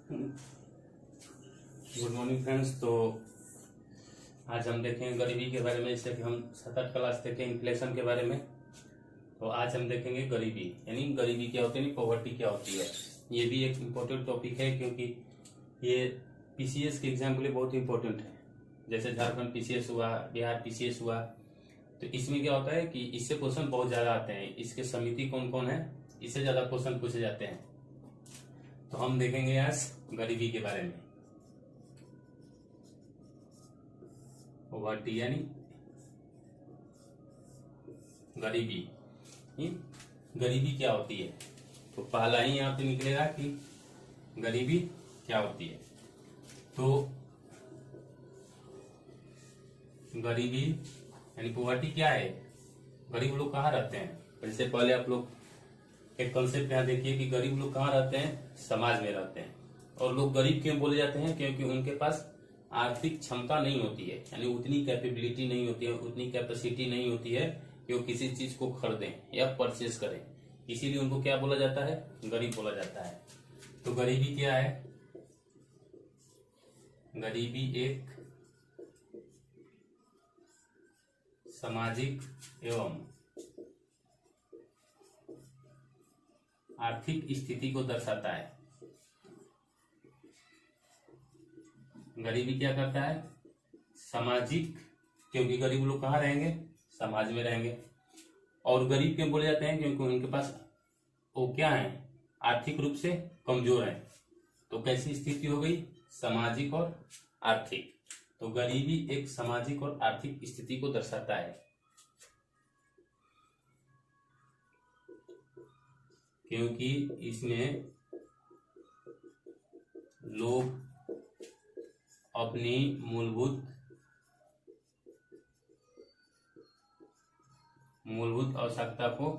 Good morning friends. तो आज हम देखेंगे गरीबी के बारे में। जैसे कि हम 7-8 क्लास देखें इन्फ्लेशन के बारे में, तो आज हम देखेंगे गरीबी, यानी गरीबी क्या होती है, पॉवर्टी क्या होती है। ये भी एक इम्पोर्टेंट टॉपिक है क्योंकि ये पीसीएस के एग्जाम के लिए बहुत इंपॉर्टेंट है। जैसे झारखंड पीसीएस हुआ, बिहार पीसीएस हुआ, तो इसमें क्या होता है कि इससे क्वेश्चन बहुत ज़्यादा आते हैं। इसके समिति कौन कौन है, इससे ज़्यादा क्वेश्चन पूछे जाते हैं। तो हम देखेंगे आज गरीबी के बारे में। पॉवर्टी यानी गरीबी। गरीबी क्या होती है, तो पहला ही यहाँ पे निकलेगा कि गरीबी क्या होती है। तो गरीबी यानी पॉवर्टी क्या है, गरीब लोग कहाँ रहते हैं। इससे पहले आप लोग एक कॉन्सेप्ट यहाँ देखिए कि गरीब लोग कहाँ रहते हैं, समाज में रहते हैं। और लोग गरीब क्यों बोले जाते हैं, क्योंकि उनके पास आर्थिक क्षमता नहीं होती है, यानी उतनी कैपेबिलिटी नहीं होती है, उतनी कैपेसिटी नहीं होती है कि वो किसी चीज को खरीदें या परचेज करें। इसीलिए उनको क्या बोला जाता है, गरीब बोला जाता है। तो गरीबी क्या है, गरीबी एक सामाजिक एवं आर्थिक स्थिति को दर्शाता है। गरीबी क्या करता है, सामाजिक, क्योंकि गरीब लोग कहाँ रहेंगे, समाज में रहेंगे। और गरीब क्यों बोले जाते हैं, क्योंकि उनके पास वो क्या है, आर्थिक रूप से कमजोर है। तो कैसी स्थिति हो गई, सामाजिक और आर्थिक। तो गरीबी एक सामाजिक और आर्थिक स्थिति को दर्शाता है, क्योंकि इसमें लोग अपनी मूलभूत आवश्यकता को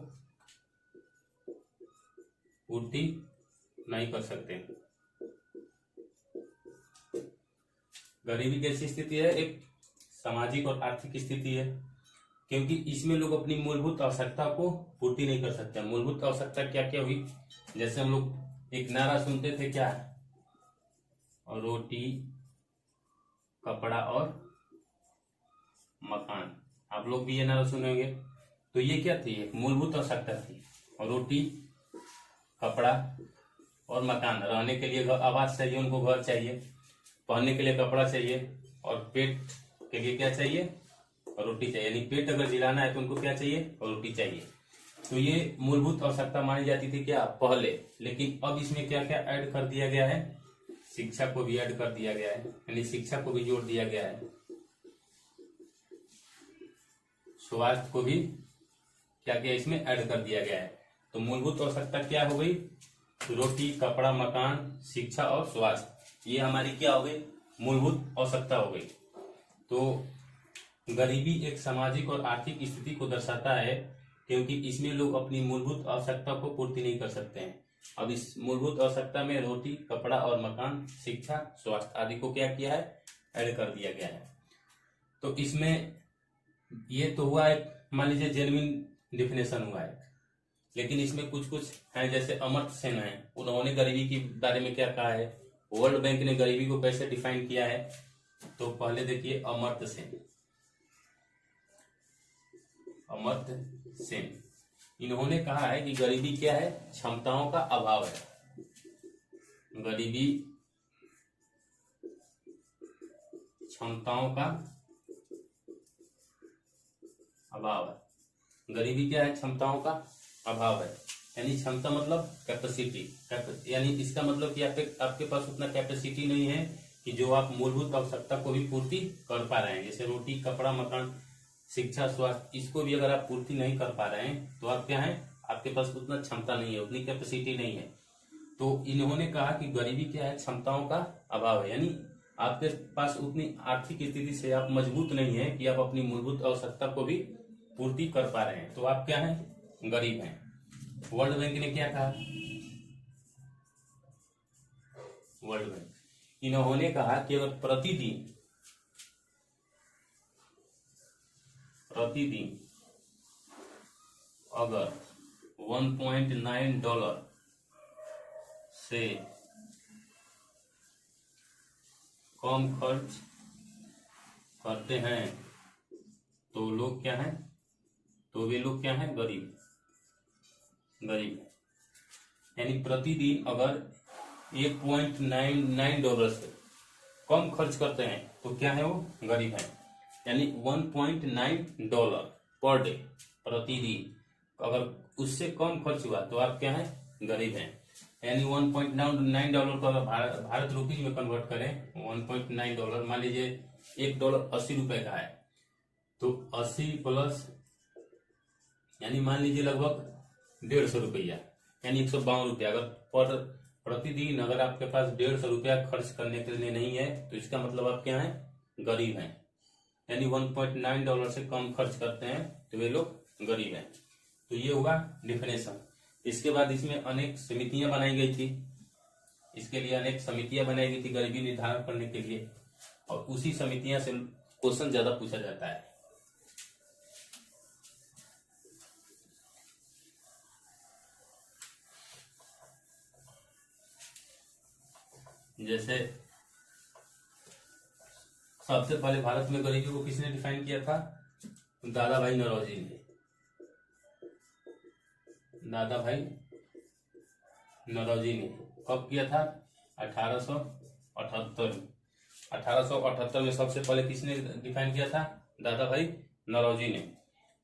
पूर्ति नहीं कर सकते। गरीबी कैसी स्थिति है, एक सामाजिक और आर्थिक स्थिति है, क्योंकि इसमें लोग अपनी मूलभूत आवश्यकता को पूर्ति नहीं कर सकते। मूलभूत आवश्यकता क्या क्या हुई, जैसे हम लोग एक नारा सुनते थे, क्या, रोटी कपड़ा और मकान। आप लोग भी ये नारा सुनेंगे। तो ये क्या थी, एक मूलभूत आवश्यकता थी। और रोटी कपड़ा और मकान, रहने के लिए आवास चाहिए, उनको घर चाहिए, पहनने के लिए कपड़ा चाहिए, और पेट के लिए क्या चाहिए, रोटी चाहिए। यानी पेट अगर जिलाना है तो उनको क्या चाहिए, रोटी चाहिए। तो ये मूलभूत आवश्यकता मानी जाती थी क्या, पहले। लेकिन अब इसमें क्या क्या ऐड कर दिया गया है, शिक्षा को भी ऐड कर दिया गया है, यानी शिक्षा को भी जोड़ दिया गया है, स्वास्थ्य को भी क्या क्या इसमें ऐड कर दिया गया है। तो मूलभूत आवश्यकता क्या हो गई, रोटी कपड़ा मकान शिक्षा और स्वास्थ्य, ये हमारी क्या हो गई, मूलभूत आवश्यकता हो गई। तो गरीबी एक सामाजिक और आर्थिक स्थिति को दर्शाता है, क्योंकि इसमें लोग अपनी मूलभूत आवश्यकता को पूर्ति नहीं कर सकते हैं। अब इस मूलभूत आवश्यकता में रोटी कपड़ा और मकान शिक्षा स्वास्थ्य आदि को क्या किया है, ऐड कर दिया गया है। तो इसमें ये तो हुआ एक, मान लीजिए जेन्युइन डिफिनेशन हुआ है। लेकिन इसमें कुछ कुछ है, जैसे अमर्त्य सेन है, उन्होंने गरीबी के बारे में क्या कहा है, वर्ल्ड बैंक ने गरीबी को कैसे डिफाइन किया है। तो पहले देखिए अमर्त्य सेन, इन्होंने कहा है कि गरीबी क्या है, क्षमताओं का अभाव है। गरीबी क्षमताओं का अभाव है। गरीबी क्या है, क्षमताओं का अभाव है। यानी क्षमता मतलब कैपेसिटी, यानी इसका मतलब कि आपके पास उतना कैपेसिटी नहीं है कि जो आप मूलभूत आवश्यकता को भी पूर्ति कर पा रहे हैं। जैसे रोटी कपड़ा मकान शिक्षा स्वास्थ्य, इसको भी अगर आप पूर्ति नहीं कर पा रहे हैं तो आप क्या है, आपके पास उतना क्षमता नहीं है, उतनी कैपेसिटी नहीं है। तो इन्होंने कहा कि गरीबी क्या है, क्षमताओं का अभाव है। यानी आपके पास उतनी आर्थिक स्थिति से आप मजबूत नहीं है कि आप अपनी मूलभूत आवश्यकता को भी पूर्ति कर पा रहे हैं, तो आप क्या है, गरीब हैं। वर्ल्ड बैंक ने क्या कहा, वर्ल्ड बैंक इन्होंने कहा कि अगर प्रतिदिन अगर $1.9 से कम खर्च करते हैं तो लोग क्या हैं, तो वे लोग क्या हैं, गरीब। गरीब यानी प्रतिदिन अगर $1.99 से कम खर्च करते हैं तो क्या है, वो गरीब है। यानी $1.9 पर डे प्रतिदिन, अगर उससे कम खर्च हुआ तो आप क्या है, गरीब हैं। यानी $1.9 को अगर भारत रुपीज में कन्वर्ट करें, $1.9, मान लीजिए $1 ₹80 का है, तो 80 प्लस यानी मान लीजिए लगभग ₹150, यानी ₹152। अगर पर प्रतिदिन अगर आपके पास ₹150 खर्च करने के लिए नहीं है तो इसका मतलब आप क्या है, गरीब हैं। यानी $1.9 से कम खर्च करते हैं तो वे लोग गरीब हैं। तो ये हुआ डिफिनेशन। इसके बाद इसमें अनेक समितियां बनाई गई थी, इसके लिए अनेक समितियां बनाई गई थी गरीबी निर्धारण करने के लिए, और उसी समितियां से क्वेश्चन ज्यादा पूछा जाता है। जैसे सबसे पहले भारत में गरीबी को किसने डिफाइन किया था, दादा भाई नौरोजी ने। दादा भाई नौरोजी ने कब किया था, 1878 में। 1878 में सबसे पहले किसने डिफाइन किया था, दादा भाई नौरोजी ने।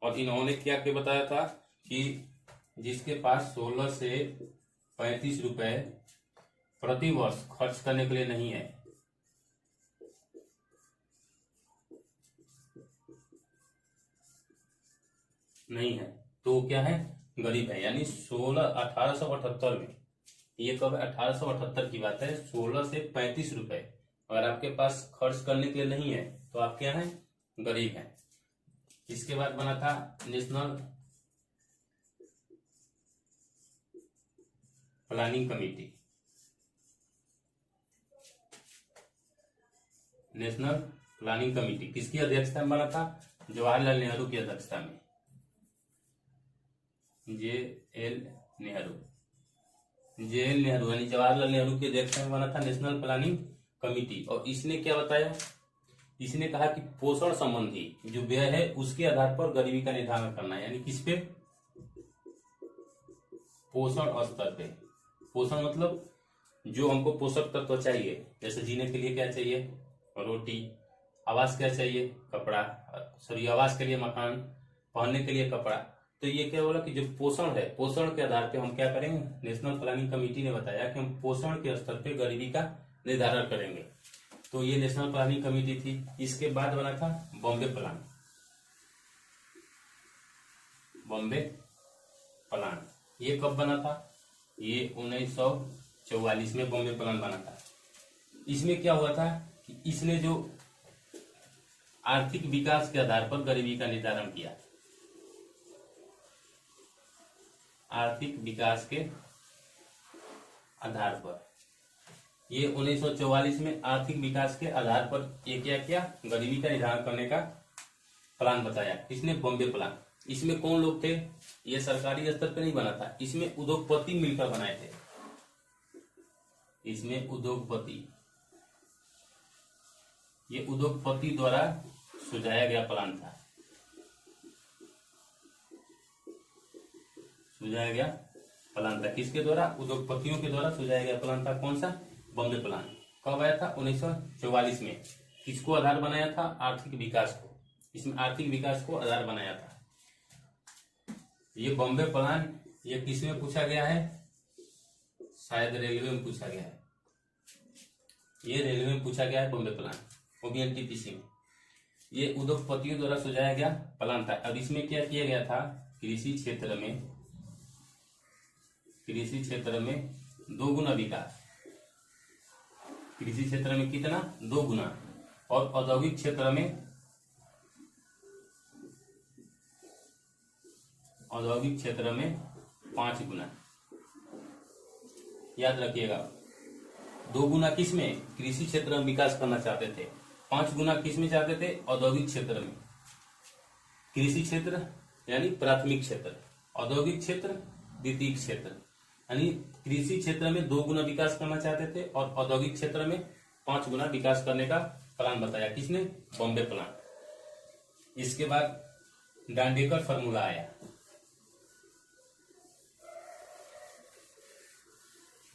और इन्होंने क्या क्या बताया था कि जिसके पास 16 से 35 रुपए प्रति वर्ष खर्च करने के लिए नहीं है, तो क्या है, गरीब है। यानी 1878 में, ये कब, 1878 की बात है, 16 से 35 रुपए अगर आपके पास खर्च करने के लिए नहीं है तो आप क्या है, गरीब हैं। इसके बाद बना था national planning committee. National planning committee किसकी अध्यक्षता में बना था, जवाहरलाल नेहरू की अध्यक्षता में, JL नेहरू यानी जवाहरलाल नेहरू की अध्यक्षता में बना था नेशनल प्लानिंग कमेटी। और इसने क्या बताया, इसने कहा कि पोषण संबंधी जो व्यय है उसके आधार पर गरीबी का निर्धारण करना है। यानी किस पे, पोषण स्तर पे। पोषण मतलब जो हमको पोषक तत्व चाहिए, जैसे जीने के लिए क्या चाहिए, रोटी, आवास क्या चाहिए, कपड़ा, सॉरी आवास के लिए मकान, पहनने के लिए कपड़ा। तो ये क्या बोला कि जो पोषण है, पोषण के आधार पे हम क्या करेंगे, नेशनल प्लानिंग कमेटी ने बताया कि हम पोषण के स्तर पे गरीबी का निर्धारण करेंगे। तो ये नेशनल प्लानिंग कमेटी थी। इसके बाद बना था बॉम्बे प्लान। बॉम्बे प्लान ये कब बना था, ये 1944 में बॉम्बे प्लान बना था। इसमें क्या हुआ था कि इसने जो आर्थिक विकास के आधार पर गरीबी का निर्धारण किया, आर्थिक विकास के आधार पर, ये 1944 में आर्थिक विकास के आधार पर ये क्या किया, गरीबी का निर्धारण करने का प्लान बताया। इसने बॉम्बे प्लान। इसमें कौन लोग थे, ये सरकारी स्तर पे नहीं बना था, इसमें उद्योगपति मिलकर बनाए थे। इसमें उद्योगपति, ये उद्योगपति द्वारा सुझाया गया प्लान था, सुझाया गया प्लान था। किसके द्वारा, उद्योगपतियों के द्वारा सुझाया गया प्लान था। कौन सा, बॉम्बे प्लान। कब आया था, 1944 में। किसको आधार बनाया था, आर्थिक विकास को। इसमें आर्थिक विकास को आधार बनाया था। ये बॉम्बे प्लान, ये किस में पूछा गया है, शायद रेलवे में पूछा गया है। ये रेलवे में पूछा गया है बॉम्बे प्लान, वो भी NTPC में। ये उद्योगपतियों द्वारा सुझाया गया प्लान था। अब इसमें क्या किया गया था, कृषि क्षेत्र में 2 गुना विकास। कृषि क्षेत्र में कितना, 2 गुना। और औद्योगिक क्षेत्र में 5 गुना। याद रखिएगा, 2 गुना किस में, कृषि क्षेत्र में विकास करना चाहते थे। 5 गुना किस में चाहते थे, औद्योगिक क्षेत्र में। कृषि क्षेत्र यानी प्राथमिक क्षेत्र, औद्योगिक क्षेत्र द्वितीयक क्षेत्र। यानी कृषि क्षेत्र में 2 गुना विकास करना चाहते थे और औद्योगिक क्षेत्र में 5 गुना विकास करने का प्लान बताया, किसने? बॉम्बे प्लान। इसके बाद डांडेकर फार्मूला आया,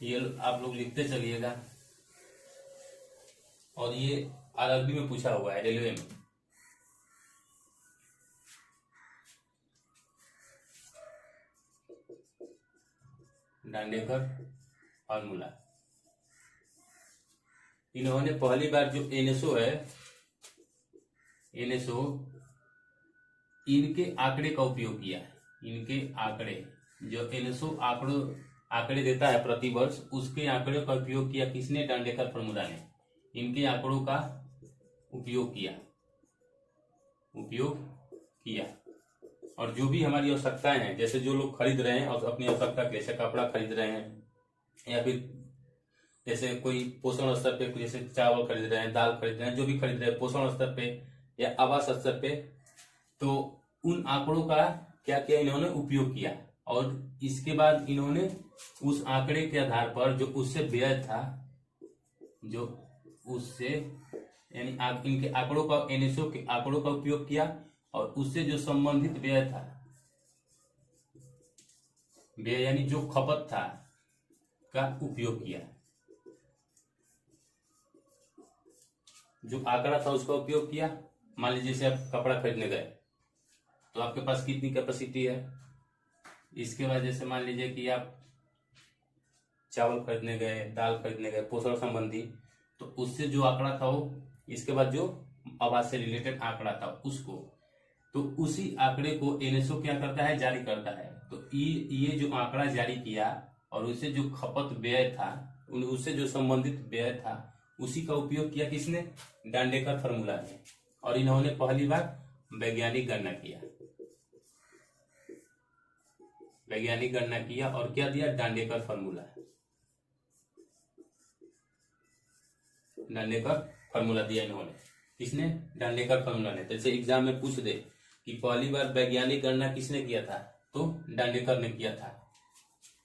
ये आप लोग लिखते चलिएगा, और ये आरआरबी में पूछा हुआ है, रेलवे में। डांडेकर फार्मूला, इन्होंने पहली बार जो एनएसओ है, एनएसओ इनके आंकड़े का उपयोग किया है। इनके आंकड़े, जो एनएसओ आंकड़े देता है प्रति वर्ष, उसके आंकड़े का उपयोग किया किसने? डांडेकर फार्मूला ने। इनके आंकड़ों का उपयोग किया और जो भी हमारी आवश्यकताएं हैं, जैसे जो लोग खरीद रहे हैं और अपनी आवश्यकता के जैसे कपड़ा खरीद रहे हैं, या फिर जैसे कोई पोषण स्तर पे, जैसे चावल खरीद रहे हैं, दाल खरीद रहे हैं, जो भी खरीद रहे हैं पोषण स्तर पे या आवास स्तर पे, तो उन आंकड़ों का क्या किया? इन्होंने उपयोग किया। और इसके बाद इन्होंने उस आंकड़े के आधार पर जो उससे व्यय था, जो उससे यानी इनके आंकड़ों का, एनएसओ के आंकड़ों का उपयोग किया और उससे जो संबंधित व्यय था, व्यय यानी जो खपत था का उपयोग किया। जो आंकड़ा था उसका उपयोग किया। मान लीजिए जैसे आप कपड़ा खरीदने गए तो आपके पास कितनी कैपेसिटी है। इसके बाद जैसे मान लीजिए कि आप चावल खरीदने गए, दाल खरीदने गए, पोषण संबंधी, तो उससे जो आंकड़ा था वो, इसके बाद जो आवास से रिलेटेड आंकड़ा था उसको, तो उसी आंकड़े को एनएसओ क्या करता है? जारी करता है। तो ये जो आंकड़ा जारी किया और उससे जो खपत व्यय था, उससे जो संबंधित व्यय था, उसी का उपयोग किया किसने? डांडेकर फार्मूला ने। और इन्होंने पहली बार वैज्ञानिक गणना किया, वैज्ञानिक गणना किया और क्या दिया? डांडेकर फार्मूला। डांडेकर फार्मूला दिया इन्होंने, किसने? डांडेकर फार्मूला ने। जैसे एग्जाम में पूछ दे कि पहली बार वैज्ञानिक गणना किसने किया था, तो डांडेकर ने किया था।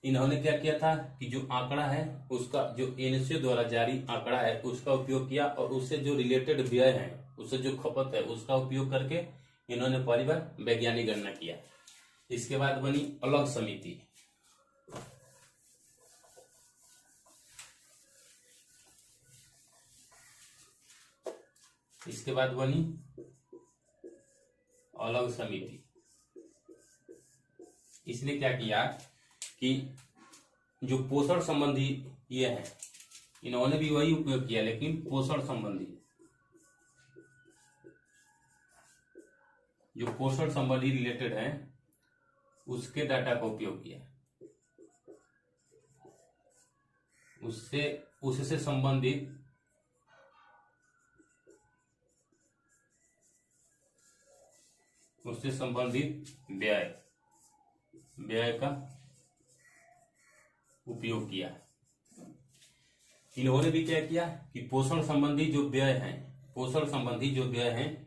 इन्होंने क्या किया था कि जो आंकड़ा है उसका, जो एनएसओ द्वारा जारी आंकड़ा है उसका उपयोग किया और उससे जो रिलेटेड व्यय है, उससे जो खपत है, उसका उपयोग करके इन्होंने पहली बार वैज्ञानिक गणना किया। इसके बाद बनी अलग समिति। इसके बाद बनी अलग समिति। इसने क्या किया कि जो पोषण संबंधी ये है, इन्होंने भी वही उपयोग किया, लेकिन पोषण संबंधी, जो पोषण संबंधी रिलेटेड है उसके डाटा का उपयोग किया, उससे संबंधित व्यय का उपयोग किया। इन्होंने भी क्या किया कि पोषण संबंधी जो व्यय हैं,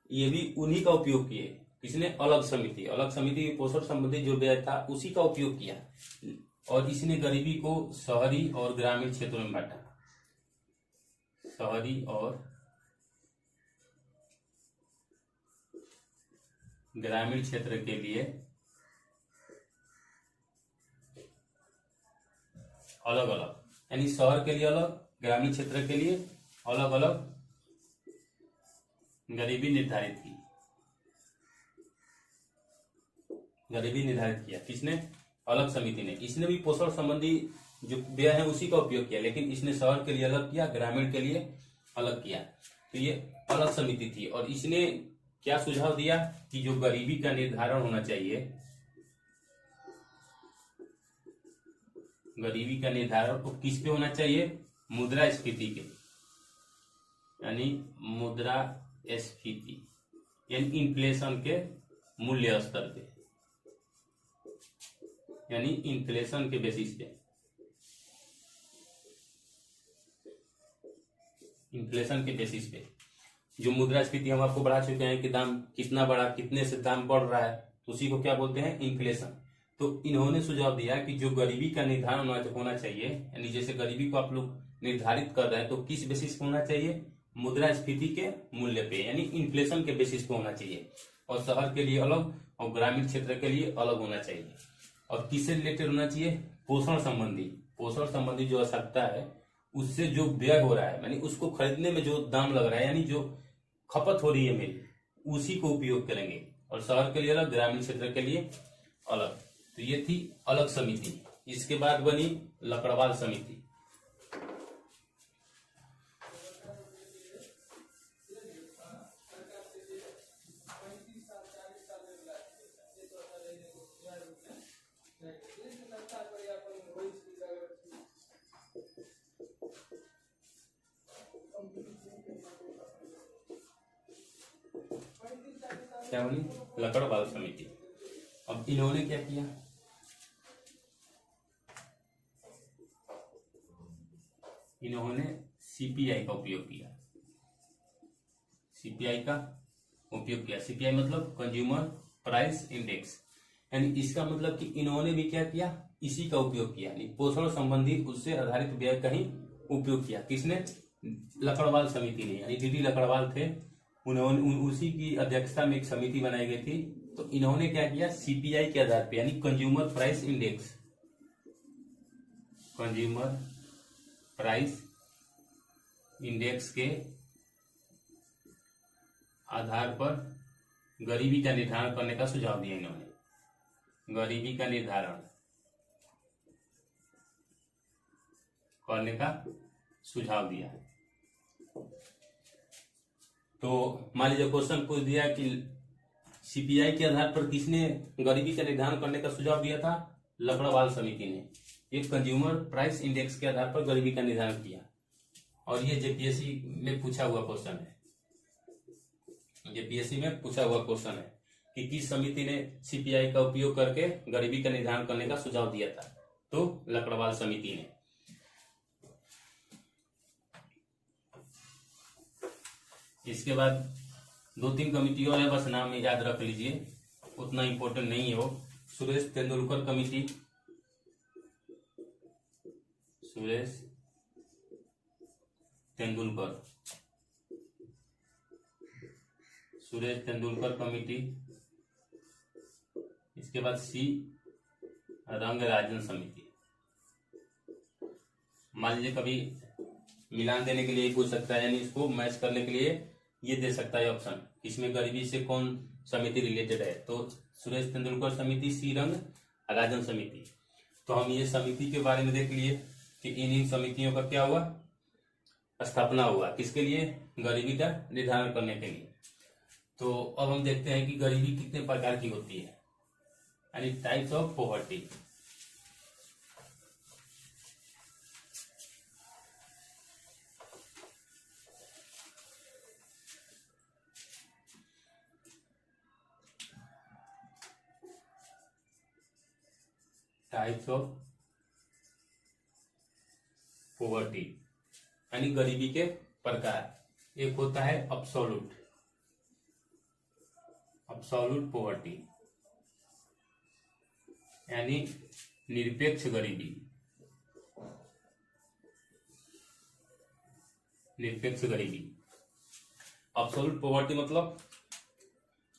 ये भी उन्हीं का उपयोग किए। किसने? अलग समिति पोषण संबंधी जो व्यय था उसी का उपयोग किया। और इसने गरीबी को शहरी और ग्रामीण क्षेत्रों में बांटा। शहरी और ग्रामीण क्षेत्र के लिए अलग अलग, यानी शहर के लिए अलग, ग्रामीण क्षेत्र के लिए अलग अलग गरीबी निर्धारित किया। किसने? अलग समिति ने। इसने भी पोषण संबंधी जो व्यय है उसी का उपयोग किया, लेकिन इसने शहर के लिए अलग किया, ग्रामीण के लिए अलग किया। तो ये अलग समिति थी। और इसने क्या सुझाव दिया कि जो गरीबी का निर्धारण होना चाहिए, गरीबी का निर्धारण वो किस पे होना चाहिए? मुद्रास्फीति के, यानी मुद्रास्फीति यानी इन्फ्लेशन के मूल्य स्तर पे, यानी इन्फ्लेशन के बेसिस पे, इन्फ्लेशन के बेसिस पे जो मुद्रास्फीति हम आपको बढ़ा चुके हैं कि दाम कितना बढ़ा, कितने से दाम बढ़ रहा है, तो उसी को क्या बोलते हैं? इन्फ्लेशन। तो इन्होंने सुझाव दिया कि जो गरीबी का निर्धारण होना चाहिए, यानी जैसे गरीबी को आप लोग निर्धारित कर रहे हैं तो किस बेसिस पे होना चाहिए, मुद्रास्फीति के मूल्य पे, यानी इन्फ्लेशन के बेसिस पे होना चाहिए। और शहर के लिए अलग और ग्रामीण क्षेत्र के लिए अलग होना चाहिए। और किससे रिलेटेड होना चाहिए, पोषण संबंधी। पोषण संबंधी जो आवश्यकता है उससे जो व्यय हो रहा है, यानी उसको खरीदने में जो दाम लग रहा है, यानी जो खपत हो रही है मेरी, उसी को उपयोग करेंगे। और शहर के लिए अलग, ग्रामीण क्षेत्र के लिए अलग। तो ये थी अलग समिति। इसके बाद बनी लकड़वाल समिति। क्या बनी, लकड़वाल समिति। अब इन्होंने क्या किया, इन्होंने सीपीआई का उपयोग किया। सीपीआई का उपयोग किया। सीपीआई मतलब कंज्यूमर प्राइस इंडेक्स, यानी इसका मतलब कि इन्होंने भी क्या किया, इसी का उपयोग किया, यानी पोषण संबंधी उससे आधारित व्यय का ही उपयोग किया। किसने, लकड़वाल समिति ने, यानी डीडी लकड़वाल थे, उन्होंने उसी की अध्यक्षता में एक समिति बनाई गई थी। तो इन्होंने क्या किया, सीपीआई के आधार पे, यानी consumer price index, consumer price index के आधार पर गरीबी का निर्धारण करने का सुझाव दिया। इन्होंने गरीबी का निर्धारण करने का सुझाव दिया। तो मान लीजिए क्वेश्चन पूछ दिया कि सीपीआई के आधार पर किसने गरीबी का निर्धारण करने का सुझाव दिया था, लकड़वाल समिति ने। ये कंज्यूमर प्राइस इंडेक्स के आधार पर गरीबी का निर्धारण किया। और ये जेपीएससी में पूछा हुआ क्वेश्चन है, जेपीएससी में पूछा हुआ क्वेश्चन है कि किस समिति ने सीपीआई का उपयोग करके गरीबी का निर्धारण करने का सुझाव दिया था, तो लकड़वाल समिति ने। इसके बाद 2-3 कमिटी और है, बस नाम में याद रख लीजिए, उतना इंपॉर्टेंट नहीं है वो। Suresh Tendulkar committee, Suresh Tendulkar, Suresh Tendulkar committee. इसके बाद सी, रंगराजन समिति। मान लीजिए कभी मिलान देने के लिए पूछ सकता है, यानी इसको मैच करने के लिए ये दे सकता है ऑप्शन, इसमें गरीबी से कौन समिति रिलेटेड है, तो सुरेश तेंदुलकर समिति, सी रंगराजन समिति। तो हम ये समिति के बारे में देख लिए कि इन समितियों का क्या हुआ, स्थापना हुआ, किसके लिए, गरीबी का निर्धारण करने के लिए। तो अब हम देखते हैं कि गरीबी कितने प्रकार की होती है, यानी types of poverty. Types of poverty यानी गरीबी के प्रकार। एक होता है अब्सोल्यूट, अब्सोल्यूट पॉवर्टी यानी निरपेक्ष गरीबी, निरपेक्ष गरीबी। अब्सोल्यूट पॉवर्टी मतलब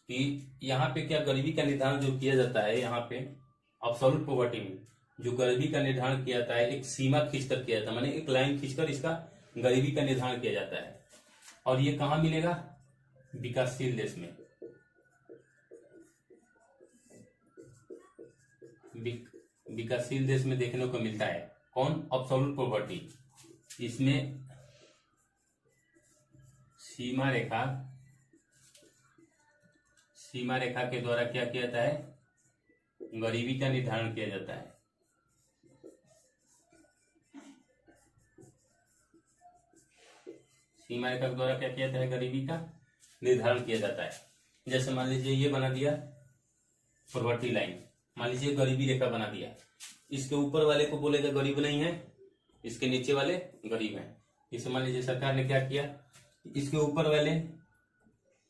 कि यहाँ पे क्या गरीबी का निर्धारण जो किया जाता है, यहाँ पे अब्सोल्यूट पॉवर्टी में जो गरीबी का निर्धारण किया जाता है, एक सीमा खींचकर किया जाता है, माने एक लाइन खींचकर इसका गरीबी का निर्धारण किया जाता है। और ये कहाँ मिलेगा, विकासशील देश में। विकासशील देश में देखने को मिलता है कौन, अब्सोल्यूट पॉवर्टी। इसमें सीमा रेखा, सीमा रेखा के द्वारा क्या किया जाता है, गरीबी का निर्धारण किया जाता है। सीमा रेखा के द्वारा क्या किया जाता है, गरीबी का निर्धारण किया जाता है। जैसे मान लीजिए ये बना दिया पॉवर्टी लाइन, मान लीजिए गरीबी रेखा बना दिया, इसके ऊपर वाले को बोलेगा गरीब नहीं है, इसके नीचे वाले गरीब हैं। इसे मान लीजिए सरकार ने क्या किया, इसके ऊपर वाले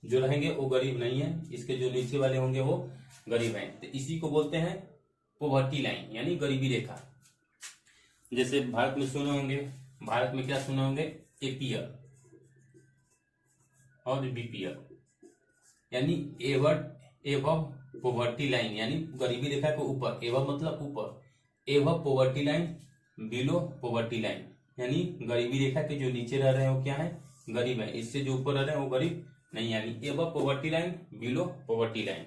जो रहेंगे वो गरीब नहीं है, इसके जो नीचे वाले होंगे वो गरीब हैं। तो इसी को बोलते हैं पॉवर्टी लाइन यानी गरीबी रेखा। जैसे भारत में सुने होंगे भारत में क्या सुने होंगे, एपीएल और बीपीएल, यानी एवब पॉवर्टी लाइन, यानी गरीबी रेखा के ऊपर, एवब मतलब ऊपर, एवब poverty line, below poverty line, यानी गरीबी रेखा के जो नीचे रह रहे हैं वो क्या है, गरीब है, इससे जो ऊपर रह रहे हैं वो गरीब नहीं, यानी एवब poverty line, below poverty line.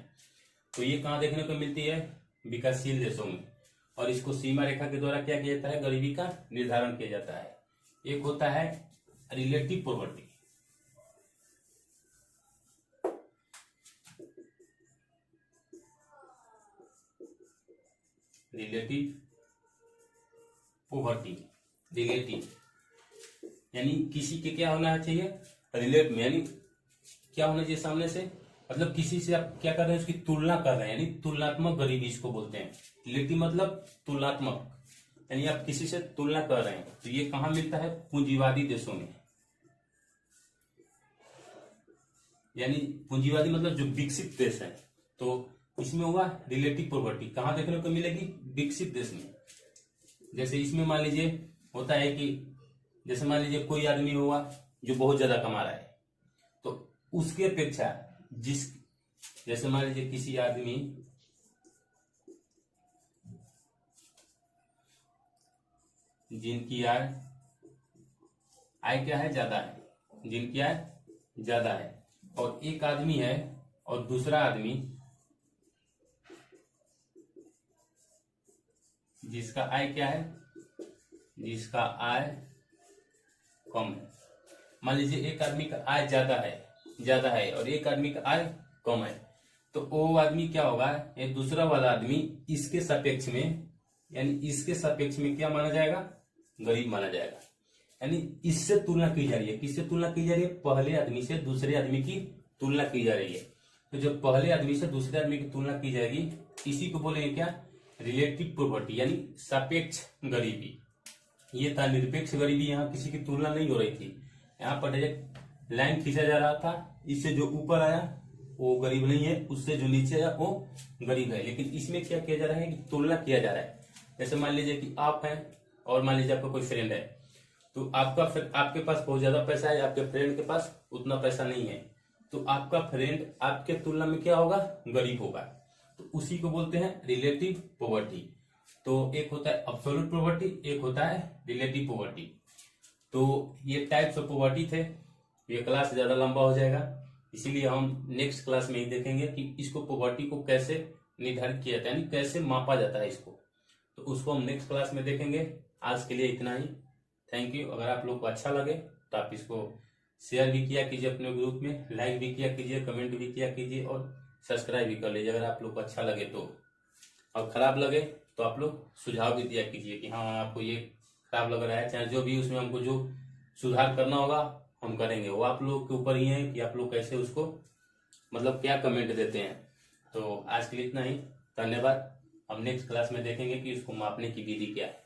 तो ये कहाँ देखने को मिलती है, विकासशील देशों में, और इसको सीमा रेखा के द्वारा क्या किया जाता है, गरीबी का निर्धारण किया जाता है। एक होता है relative poverty, relative poverty, relative यानी किसी के क्या होना चाहिए, रिलेट में, यानी क्या होना चाहिए सामने से, मतलब किसी से आप क्या कर रहे हैं, उसकी तुलना कर रहे हैं, यानी तुलनात्मक गरीबी इसको बोलते हैं। रिलेटिव मतलब तुलनात्मक, यानी आप किसी से तुलना कर रहे हैं। तो ये कहाँ मिलता है, पूंजीवादी देशों में, यानी पूंजीवादी मतलब जो विकसित देश है, तो इसमें हुआ रिलेटिव पॉवर्टी, कहाँ देखने को मिलेगी, विकसित देश में। जैसे इसमें मान लीजिए होता है कि जैसे मान लीजिए कोई आदमी हुआ जो बहुत ज्यादा कमा रहा है, तो उसकी अपेक्षा जैसे मान लीजिए किसी आदमी जिनकी आय क्या है, ज्यादा है, जिनकी आय ज्यादा है, और एक आदमी है और दूसरा आदमी जिसका आय क्या है, जिसका आय कम है। मान लीजिए एक आदमी का आय ज्यादा है और एक आदमी का आय कम है, तो वो आदमी क्या होगा, ये दूसरा वाला आदमी इसके सापेक्ष में, यानी इसके सापेक्ष में क्या माना जाएगा, गरीब माना जाएगा। यानी इससे तुलना की जा रही है, किससे तुलना की जा रही है, पहले आदमी से दूसरे आदमी की तुलना की जा रही है। तो जब पहले आदमी से दूसरे आदमी की तुलना की जाएगी, इसी को बोलेंगे क्या, रिलेटिव पॉवर्टी, यानी सापेक्ष गरीबी। ये था निरपेक्ष गरीबी, यहाँ किसी की तुलना नहीं हो रही थी, यहाँ पर डायरेक्ट लाइन खींचा जा रहा था, इससे जो ऊपर आया वो गरीब नहीं है, उससे जो नीचे आया वो गरीब है। लेकिन इसमें क्या किया जा रहा है कि तुलना किया जा रहा है। जैसे मान लीजिए कि आप हैं और मान लीजिए आपका कोई फ्रेंड है, तो आपके पास बहुत ज्यादा पैसा है, आपके फ्रेंड के पास उतना पैसा नहीं है, तो आपका फ्रेंड आपके तुलना में क्या होगा, गरीब होगा। तो उसी को बोलते हैं रिलेटिव पॉवर्टी। तो एक होता है अब्सोल्यूट पॉवर्टी, एक होता है रिलेटिव पॉवर्टी। तो ये टाइप्स ऑफ पॉवर्टी थे। ये क्लास ज्यादा लंबा हो जाएगा, इसीलिए हम नेक्स्ट क्लास में ही देखेंगे कि इसको पॉवर्टी को कैसे निर्धारित किया जाता है, यानी कैसे मापा जाता है इसको। तो उसको हम नेक्स्ट क्लास में देखेंगे। आज के लिए इतना ही। Thank you. अगर आप लोग को अच्छा लगे तो आप इसको शेयर भी किया कीजिए अपने ग्रुप में, लाइक भी किया कीजिए, कमेंट भी किया कीजिए और सब्सक्राइब भी कर लीजिए अगर आप लोग को अच्छा लगे तो। और खराब लगे तो आप लोग सुझाव भी दिया कीजिए कि हाँ आपको ये खराब लग रहा है, चाहे जो भी उसमें हमको जो सुधार करना होगा हम करेंगे। वो आप लोग के ऊपर ही है कि आप लोग कैसे उसको मतलब क्या कमेंट देते हैं। तो आज के लिए इतना ही। धन्यवाद। हम नेक्स्ट क्लास में देखेंगे कि उसको मापने की विधि क्या है।